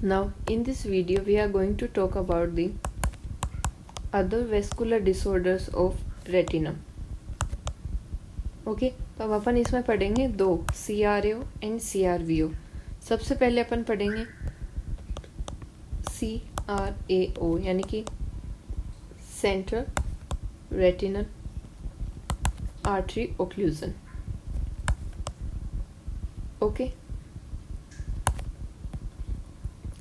Now in this video we are going to talk about the other vascular disorders of retina. Okay तो अब अपन इसमें पढ़ेंगे दो CRO and CRVO. सबसे पहले अपन पढ़ेंगे CRAO यानी कि central retinal artery occlusion. Okay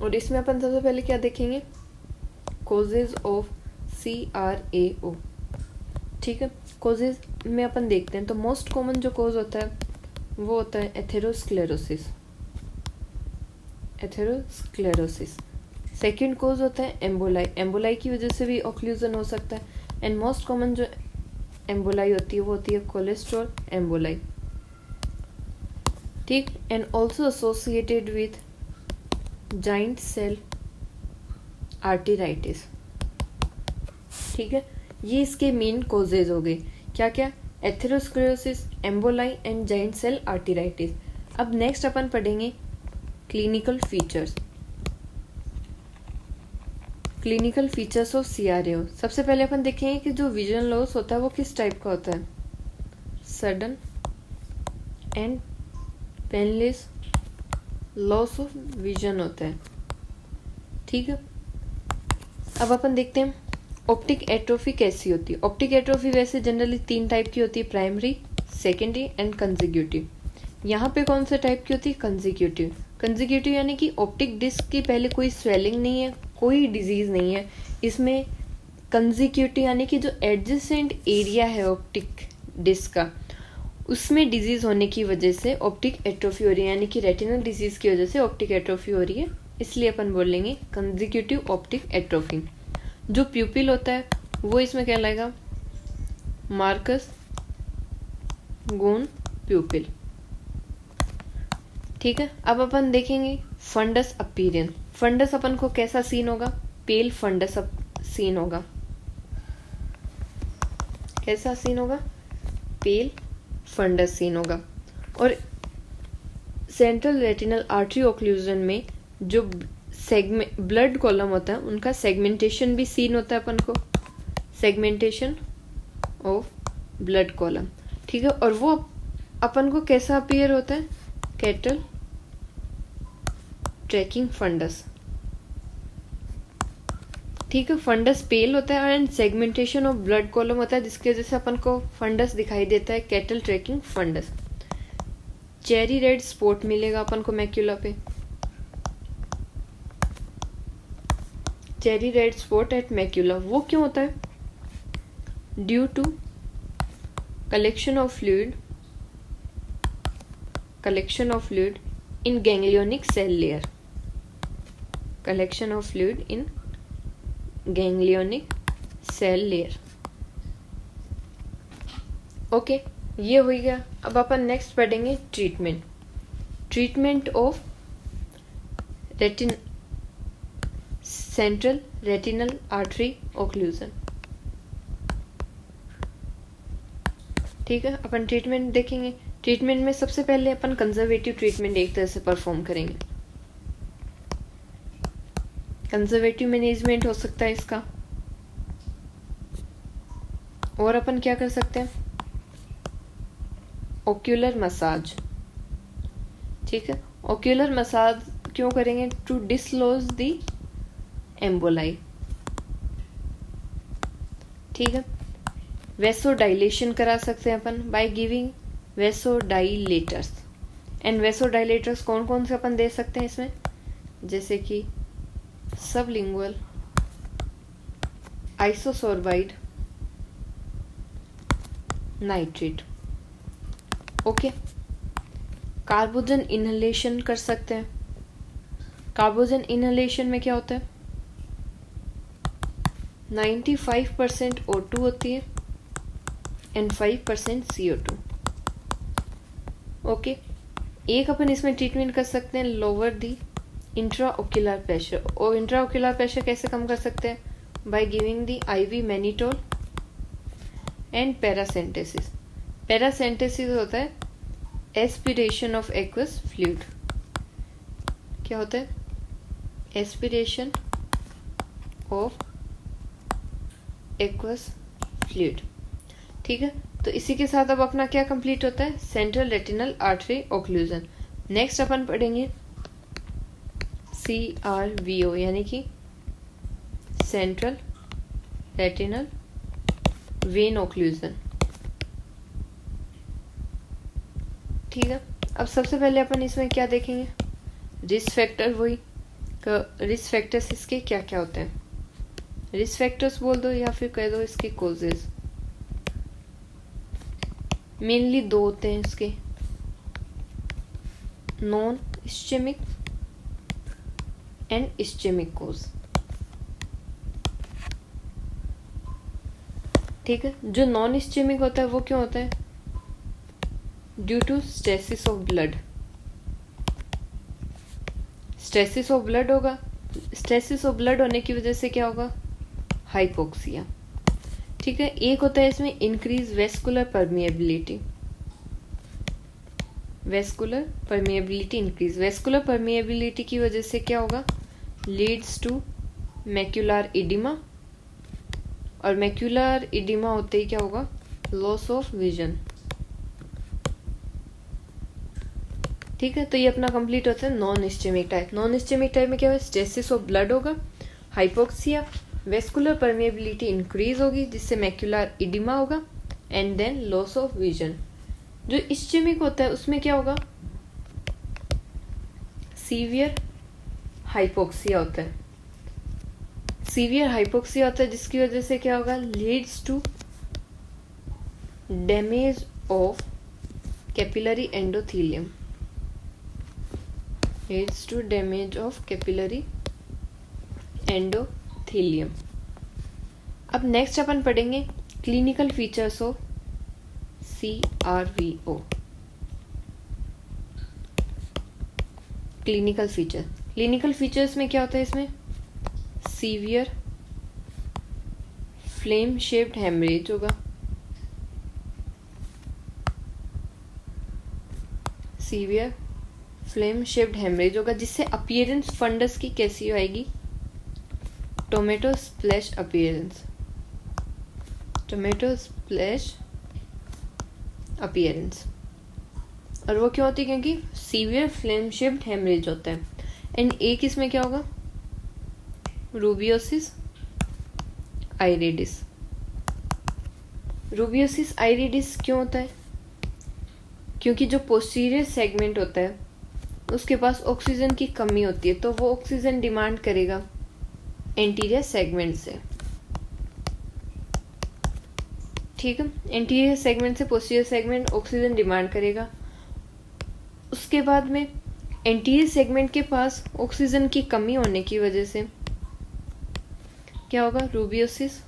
और इसमें अपन सबसे पहले क्या देखेंगे, कॉजेज ऑफ CRAO. ठीक है, कॉजेज में अपन देखते हैं तो मोस्ट कॉमन जो कॉज होता है वो होता है एथेरोस्क्लेरोसिस. सेकंड कॉज होता है एम्बोलाई. एम्बोलाई की वजह से भी ऑक्लूजन हो सकता है. एंड मोस्ट कॉमन जो एम्बोलाई होती है वो होती है कोलेस्ट्रॉल एम्बोलाई. ठीक, and also associated with giant cell arteritis. ठीक है, ये इसके मेन कॉजेज हो गए. क्या क्या? Atherosclerosis, emboli and giant cell arteritis. अब नेक्स्ट अपन पढ़ेंगे clinical features. Clinical features of CRAO. सबसे पहले अपन देखेंगे कि जो विजन लॉस होता है वो किस टाइप का होता है. Sudden and painless loss of vision होता है. ठीक है, अब अपन देखते हैं ऑप्टिक एट्रोफी कैसी होती है. ऑप्टिक एट्रोफी वैसे जनरली 3 टाइप की होती है, प्राइमरी, सेकेंडरी एंड कंजिक्यूटिव. यहाँ पे कौन से टाइप की होती है? कंजिक्यूटिव. कंजिक्यूटिव यानी कि ऑप्टिक डिस्क की पहले कोई स्वेलिंग नहीं है, कोई डिजीज नहीं है. इसमें कंजिक्यूटिव यानी कि जो एडजेसेंट एरिया है ऑप्टिक डिस्क का, उसमें डिजीज होने की वजह से ऑप्टिक एट्रोफी हो रही है, यानी कि रेटिनल डिजीज की वजह से ऑप्टिक एट्रोफी हो रही है. इसलिए अपन बोलेंगे कंजिक्यूटिव ऑप्टिक एट्रोफी. जो प्यूपिल होता है वो इसमें कहलाएगा मार्कस गोन प्यूपिल. ठीक है, अब अपन देखेंगे फंडस अपीयरेंस. फंडस अपन को कैसा सीन होगा? पेल फंडस सीन होगा. कैसा सीन होगा? पेल फंडस सीन होगा. और सेंट्रल रेटिनल आर्टरी ओक्लूजन में जो ब्लड कॉलम होता है उनका सेगमेंटेशन भी सीन होता है अपन को. Segmentation of blood column. ठीक है, और वो अपन को कैसा अपीयर होता है? Cattle tracking fundus. ठीक है, फंडस पेल होता है and segmentation of blood column होता है, जिसकी वजह से अपन को फंडस दिखाई देता है, cattle tracking fundus. Cherry red spot मिलेगा अपन को मैक्यूला पे. Cherry red spot at macula. वो क्यों होता है? Due to collection of fluid in ganglionic cell layer. Collection of fluid in ganglionic cell layer. Okay, ये हो गया. अब अपन नेक्स्ट पढ़ेंगे treatment of central retinal artery occlusion. ठीक है, अपन ट्रीटमेंट देखेंगे. ट्रीटमेंट में सबसे पहले अपन कंजर्वेटिव ट्रीटमेंट एक तरह से परफॉर्म करेंगे. कंजर्वेटिव मैनेजमेंट हो सकता है इसका. और अपन क्या कर सकते हैं? Ocular massage. ठीक है, ओक्यूलर मसाज क्यों करेंगे? To dislodge the emboli. ठीक है, वेसोडाइलेशन करा सकते हैं अपन by giving vasodilators. And vasodilators कौन कौन से अपन दे सकते हैं इसमें? जैसे कि sublingual, आइसोसोर्बाइड, nitrate. Okay, carbogen inhalation कर सकते हैं. कार्बोजन इनहेलेशन में क्या होता है? 95% O2 होती है एंड 5% CO2. ओके, एक अपन इसमें ट्रीटमेंट कर सकते हैं लोअर दी इंट्राओक्यूलर प्रेशर. और इंट्राओक्यूलर प्रेशर कैसे कम कर सकते हैं? By giving the IV mannitol and paracentesis. Paracentesis होता है एस्पिरेशन ऑफ एक्वस फ्लूइड. क्या होता है? Aspiration of aqueous fluid. ठीक है, तो इसी के साथ अब अपना क्या कंप्लीट होता है, central retinal artery occlusion. Next अपन पढ़ेंगे CRVO यानी कि सेंट्रल रेटिनल वेन ओक्लूजन। ठीक है, अब सबसे पहले अपन इसमें क्या देखेंगे, रिस्क फैक्टर। वही रिस्क फैक्टर्स इसके क्या क्या होते हैं, रिस्क फैक्टर्स बोल दो या फिर कह दो इसके कॉजेज। मेनली दो होते हैं इसके, नॉन इस्चेमिक एंड इस्चेमिक कोज। ठीक है, जो नॉन इस्चेमिक होता है वो क्यों होता है, due to stasis of blood. Stasis of blood होगा, स्टेसिस ऑफ ब्लड होने की वजह से क्या होगा, हाइपोक्सिया। ठीक है, एक होता है इसमें increase vascular permeability, vascular permeability increase. Vascular permeability की वजह से क्या होगा, लीड्स टू मैक्यूलर इडिमा, और मैक्यूलर इडिमा होते ही क्या होगा, लॉस ऑफ विजन। ठीक है, तो ये अपना कंप्लीट होता है non ischaemic type. Non ischaemic type में क्या होगा, स्टेसिस ऑफ ब्लड होगा, हाइपोक्सिया, वेस्कुलर परमिएबिलिटी इंक्रीज होगी जिससे मैक्यूलर इडिमा होगा, and then loss of vision. जो इस्चेमिक होता है उसमें क्या होगा, सीवियर हाइपोक्सिया होता है, सीवियर हाइपोक्सिया होता है जिसकी वजह से क्या होगा, leads to damage of capillary endothelium, leads to damage of capillary endothelium। अब नेक्स्ट अपन पढ़ेंगे clinical features of CRVO। Clinical feature, clinical features में क्या होता है, इसमें सीवियर फ्लेम शेप्ड हेमरेज होगा, सीवियर फ्लेम शेप्ड हेमरेज होगा जिससे अपीयरेंस फंडस की कैसी आएगी, tomato splash appearance, tomato splash appearance. और वो क्यों होती है, क्योंकि सीवियर फ्लेम शेप्ड हेमरेज होता है। एंड एक इसमें क्या होगा, रूबियोसिस आइरिडिस। रूबियोसिस आइरिडिस क्यों होता है, क्योंकि जो पोस्टीरियर सेगमेंट होता है उसके पास ऑक्सीजन की कमी होती है, तो वो ऑक्सीजन डिमांड करेगा एंटीरियर सेगमेंट से। ठीक है, एंटीरियर सेगमेंट से पोस्टीरियर सेगमेंट ऑक्सीजन डिमांड करेगा। उसके बाद में एंटीरियर सेगमेंट के पास ऑक्सीजन की कमी होने की वजह से क्या होगा, रूबियोसिस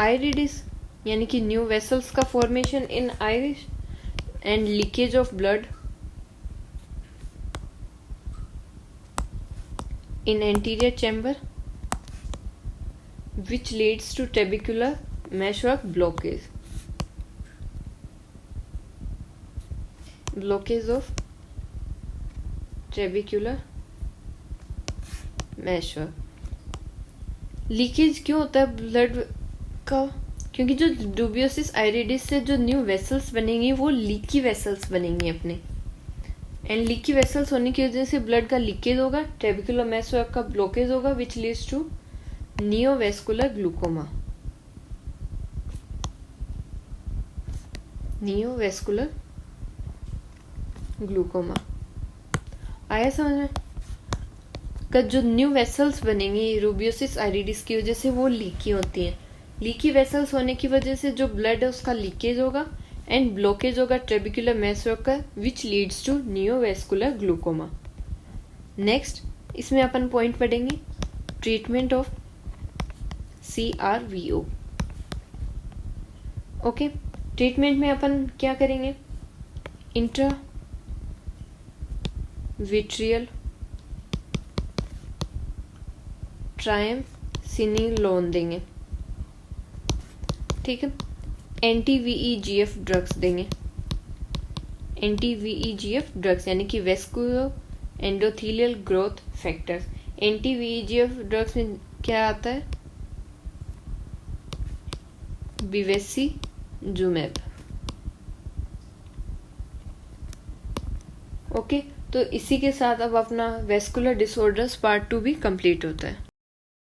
आइरिडिस, यानी कि न्यू वेसल्स का formation in iris and leakage of blood in anterior chamber which leads to trabecular meshwork blockage, blockage of trabecular meshwork। Leakage क्यों होता है ब्लड का, क्योंकि जो डूबियोसिस आइरिडिस से जो न्यू वेसल्स बनेंगी वो लीकी वेसल्स बनेंगी अपने, एंड लीकी वेसल्स होने की वजह से ब्लड का लीकेज होगा, ट्रेबिकुलर मेशवर्क का ब्लॉकेज होगा which leads to neovascular glaucoma, neovascular glaucoma. आया समझ में, का जो न्यू वेसल्स बनेंगी रूबियोसिस आइरिडिस की वजह से वो लीकी होती हैं। लीकी वेसल्स होने की वजह से जो ब्लड है उसका लीकेज होगा एंड ब्लॉकेज होगा ट्रेबिकुलर मेशवर्क का which leads to neovascular glaucoma. Next इसमें अपन पॉइंट पढ़ेंगे treatment of CRVO। Okay, treatment में अपन क्या करेंगे, इंट्राविट्रियल ट्राइमसिनिलोन देंगे। ठीक है, एंटी-VEGF ड्रग्स देंगे, एंटी-VEGF ड्रग्स यानी कि vasculo endothelial growth factors. Anti VEGF drugs में क्या आता है? बिवेसिजुमेब। ओके, तो इसी के साथ अब अपना वेस्कुलर डिसऑर्डर्स पार्ट 2 भी कंप्लीट होता है।